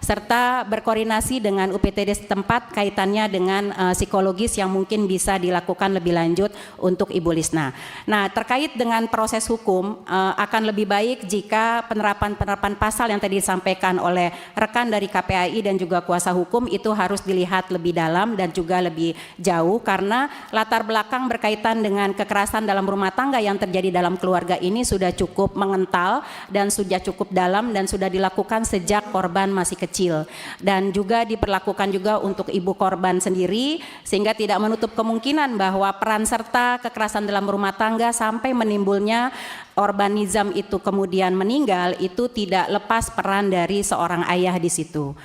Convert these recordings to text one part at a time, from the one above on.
serta berkoordinasi dengan UPTD setempat kaitannya dengan psikologis yang mungkin bisa dilakukan lebih lanjut untuk Ibu Lisna. Nah, terkait dengan proses hukum, akan lebih baik jika penerapan pasal yang tadi disampaikan oleh rekan dari KPAI dan juga kuasa hukum itu harus dilihat lebih dalam dan juga lebih jauh, karena latar belakang berkaitan dengan kekerasan dalam rumah tangga yang terjadi dalam keluarga ini sudah cukup mengental dan sudah cukup dalam dan sudah dilakukan sejak korban masih kecil, dan juga diperlakukan juga untuk ibu korban sendiri, sehingga tidak menutup kemungkinan bahwa peran serta kekerasan dalam rumah tangga sampai menimbulnya korban nizam itu kemudian meninggal itu tidak lepas peran dari seorang ayah di situ.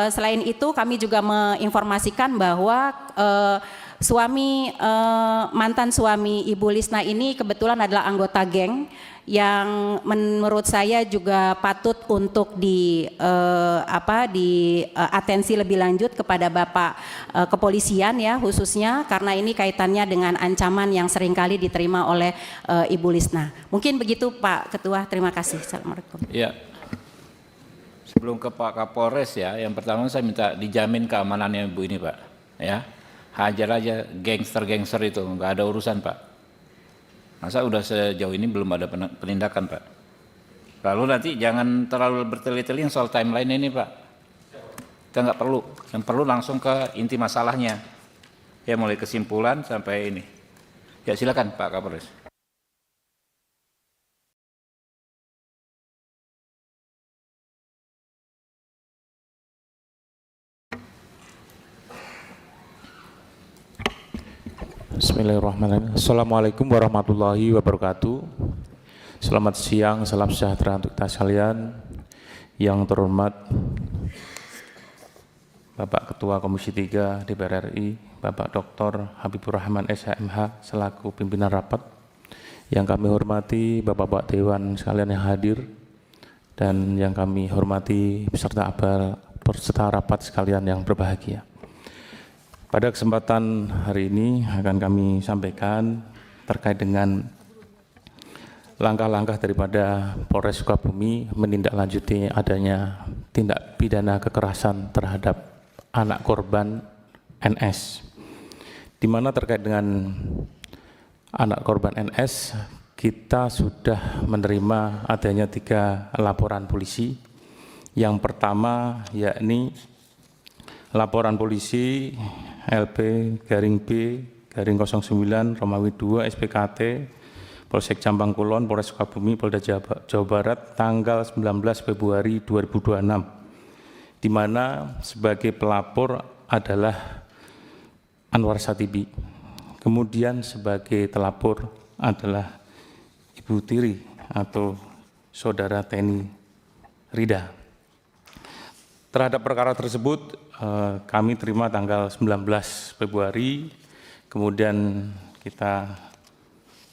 Selain itu kami juga menginformasikan bahwa mantan suami Ibu Lisna ini kebetulan adalah anggota geng yang menurut saya juga patut untuk atensi lebih lanjut kepada Bapak kepolisian ya, khususnya karena ini kaitannya dengan ancaman yang seringkali diterima oleh Ibu Lisna. Mungkin begitu Pak Ketua, terima kasih. Assalamualaikum. Ya. Sebelum ke Pak Kapolres ya, yang pertama saya minta dijamin keamanannya Ibu ini Pak. Ya, hajar aja gangster itu, nggak ada urusan Pak. Masa udah sejauh ini belum ada penindakan Pak. Lalu nanti jangan terlalu bertele-tele yang soal timeline ini Pak. Kita nggak perlu, yang perlu langsung ke inti masalahnya. Ya mulai kesimpulan sampai ini. Ya silakan Pak Kapolres. Bismillahirrahmanirrahim. Assalamualaikum warahmatullahi wabarakatuh. Selamat siang, salam sejahtera untuk kita sekalian. Yang terhormat Bapak Ketua Komisi 3 DPR RI, Bapak Dr. Habibur Rahman SHMH selaku pimpinan rapat. Yang kami hormati Bapak-Bapak Dewan sekalian yang hadir, dan yang kami hormati peserta rapat sekalian yang berbahagia. Pada kesempatan hari ini akan kami sampaikan terkait dengan langkah-langkah daripada Polres Sukabumi menindaklanjuti adanya tindak pidana kekerasan terhadap anak korban NS. Di mana terkait dengan anak korban NS, kita sudah menerima adanya 3 laporan polisi. Yang pertama yakni laporan polisi LP-B-09 Romawi 2 SPKT Polsek Jambang Kulon, Polres Sukabumi, Polda Jawa Barat tanggal 19 Februari 2026, di mana sebagai pelapor adalah Anwar Satibi, kemudian sebagai telapor adalah Ibu Tiri atau Saudara Teni Rida. Terhadap perkara tersebut kami terima tanggal 19 Februari, kemudian kita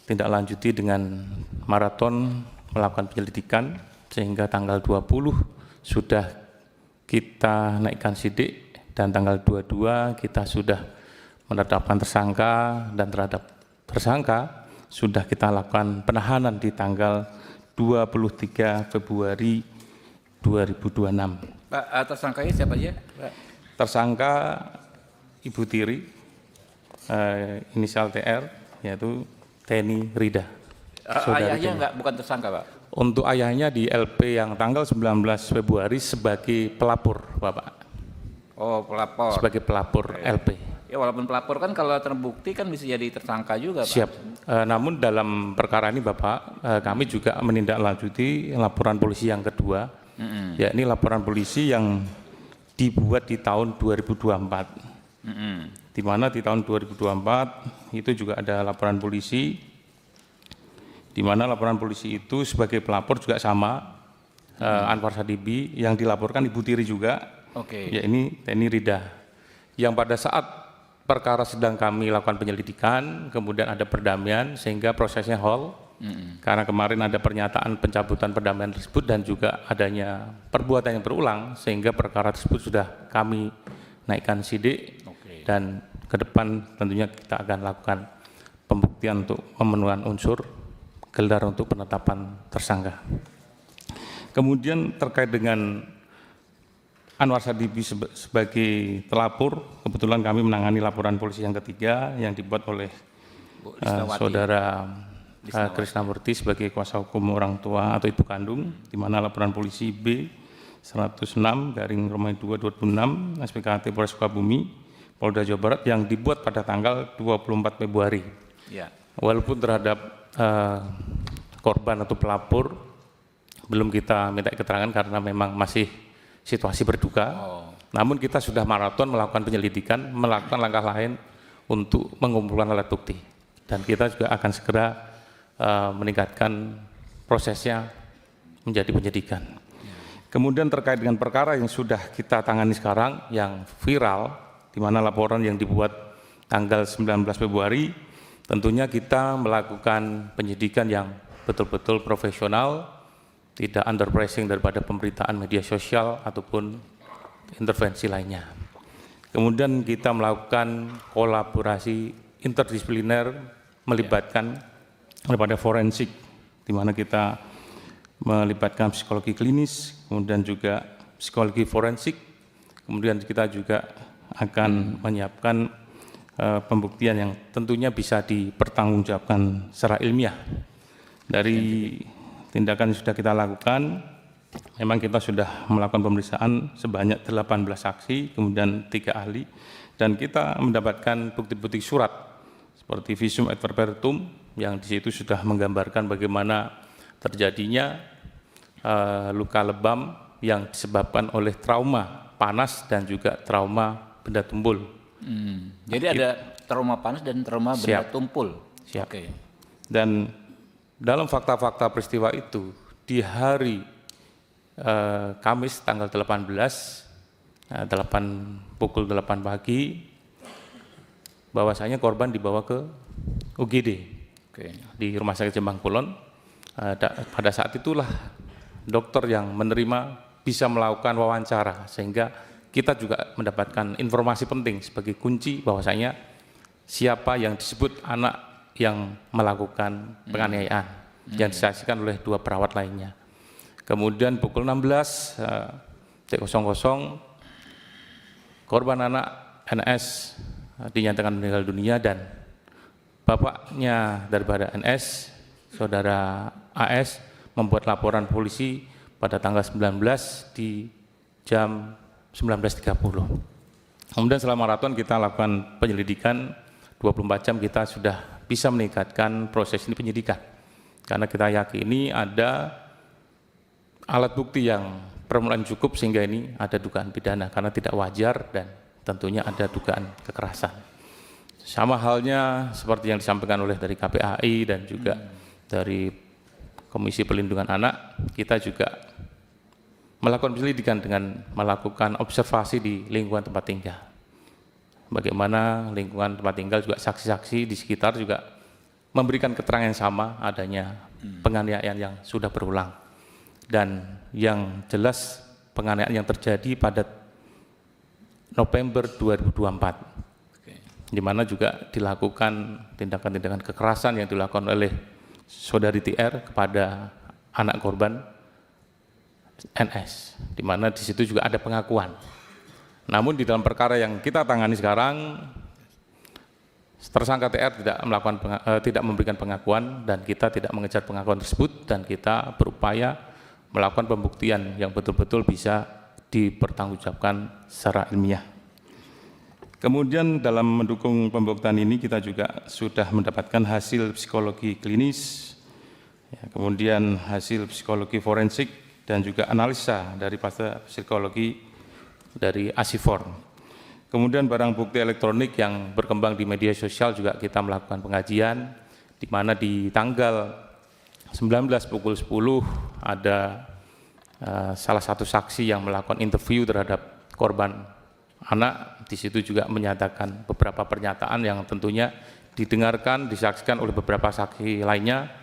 tindak lanjuti dengan maraton melakukan penyelidikan sehingga tanggal 20 sudah kita naikkan sidik dan tanggal 22 kita sudah menetapkan tersangka, dan terhadap tersangka sudah kita lakukan penahanan di tanggal 23 Februari 2026. Pak, tersangkanya siapa aja? Pak? Tersangka Ibu Tiri, inisial TR, yaitu Teni Rida. Ayahnya bukan tersangka Pak? Untuk ayahnya di LP yang tanggal 19 Februari sebagai pelapor Bapak. Oh, pelapor. Sebagai pelapor LP. Ya walaupun pelapor kan kalau terbukti kan bisa jadi tersangka juga Pak. Siap. Namun dalam perkara ini Bapak, kami juga menindaklanjuti laporan polisi yang kedua, yakni laporan polisi yang dibuat di tahun 2024. Di mana di tahun 2024 itu juga ada laporan polisi, di mana laporan polisi itu sebagai pelapor juga sama, Anwar Satibi, yang dilaporkan Ibu Tiri juga, ya ini Teni Rida, yang pada saat perkara sedang kami lakukan penyelidikan, kemudian ada perdamaian sehingga prosesnya hold. Karena kemarin ada pernyataan pencabutan perdamaian tersebut dan juga adanya perbuatan yang berulang, sehingga perkara tersebut sudah kami naikkan sidik, dan ke depan tentunya kita akan lakukan pembuktian untuk pemenuhan unsur gelar untuk penetapan tersangka. Kemudian terkait dengan Anwar Sadibi sebagai telapor. Kebetulan kami menangani laporan polisi yang ketiga yang dibuat oleh saudara Krisnamurti sebagai kuasa hukum orang tua atau ibu kandung, di mana laporan polisi B 106/2/2006 SPKT Polres Sukabumi, Polda Jawa Barat yang dibuat pada tanggal 24 Februari. Ya. Walaupun terhadap korban atau pelapor belum kita minta keterangan karena memang masih situasi berduka. Namun kita sudah maraton melakukan penyelidikan, melakukan langkah lain untuk mengumpulkan alat bukti. Dan kita juga akan segera meningkatkan prosesnya menjadi penyidikan. Kemudian terkait dengan perkara yang sudah kita tangani sekarang, yang viral, di mana laporan yang dibuat tanggal 19 Februari, tentunya kita melakukan penyidikan yang betul-betul profesional, tidak under pressing daripada pemberitaan media sosial ataupun intervensi lainnya. Kemudian kita melakukan kolaborasi interdisipliner melibatkan daripada forensik, di mana kita melibatkan psikologi klinis, kemudian juga psikologi forensik, kemudian kita juga akan menyiapkan pembuktian yang tentunya bisa dipertanggungjawabkan secara ilmiah. Dari tindakan yang sudah kita lakukan, memang kita sudah melakukan pemeriksaan sebanyak 18 saksi, kemudian 3 ahli, dan kita mendapatkan bukti-bukti surat seperti visum et repertum yang di situ sudah menggambarkan bagaimana terjadinya luka lebam yang disebabkan oleh trauma panas dan juga trauma benda tumpul. Jadi ada trauma panas dan trauma benda tumpul. Siap. Oke. Dan dalam fakta-fakta peristiwa itu, di hari Kamis tanggal 18, pukul 8 pagi, bahwasanya korban dibawa ke UGD di Rumah Sakit Jombang Kulon. Pada saat itulah dokter yang menerima bisa melakukan wawancara, sehingga kita juga mendapatkan informasi penting sebagai kunci bahwasanya siapa yang disebut anak yang melakukan penganiayaan yang disaksikan oleh 2 perawat lainnya. Kemudian pukul 16.00 korban anak NS dinyatakan meninggal dunia dan bapaknya daripada NS, saudara AS, membuat laporan polisi pada tanggal 19 di jam 19.30. Kemudian selama maraton kita lakukan penyelidikan 24 jam, kita sudah bisa meningkatkan proses ini penyidikan, karena kita yakini ada alat bukti yang permulaan cukup sehingga ini ada dugaan pidana karena tidak wajar dan tentunya ada dugaan kekerasan. Sama halnya seperti yang disampaikan oleh dari KPAI dan juga dari Komisi Perlindungan Anak, kita juga melakukan penyelidikan dengan melakukan observasi di lingkungan tempat tinggal. Bagaimana lingkungan tempat tinggal juga saksi-saksi di sekitar juga memberikan keterangan yang sama adanya penganiayaan yang sudah berulang. Dan yang jelas penganiayaan yang terjadi pada November 2024, di mana juga dilakukan tindakan-tindakan kekerasan yang dilakukan oleh saudari TR kepada anak korban NS, di mana di situ juga ada pengakuan. Namun di dalam perkara yang kita tangani sekarang, tersangka TR tidak memberikan pengakuan dan kita tidak mengejar pengakuan tersebut, dan kita berupaya melakukan pembuktian yang betul-betul bisa dipertanggungjawabkan secara ilmiah. Kemudian dalam mendukung pembuktian ini kita juga sudah mendapatkan hasil psikologi klinis, kemudian hasil psikologi forensik dan juga analisa dari psikologi dari ASIFOR. Kemudian barang bukti elektronik yang berkembang di media sosial juga kita melakukan pengajian, di mana di tanggal 19 pukul 10 ada salah satu saksi yang melakukan interview terhadap korban anak. Di situ juga menyatakan beberapa pernyataan yang tentunya didengarkan, disaksikan oleh beberapa saksi lainnya,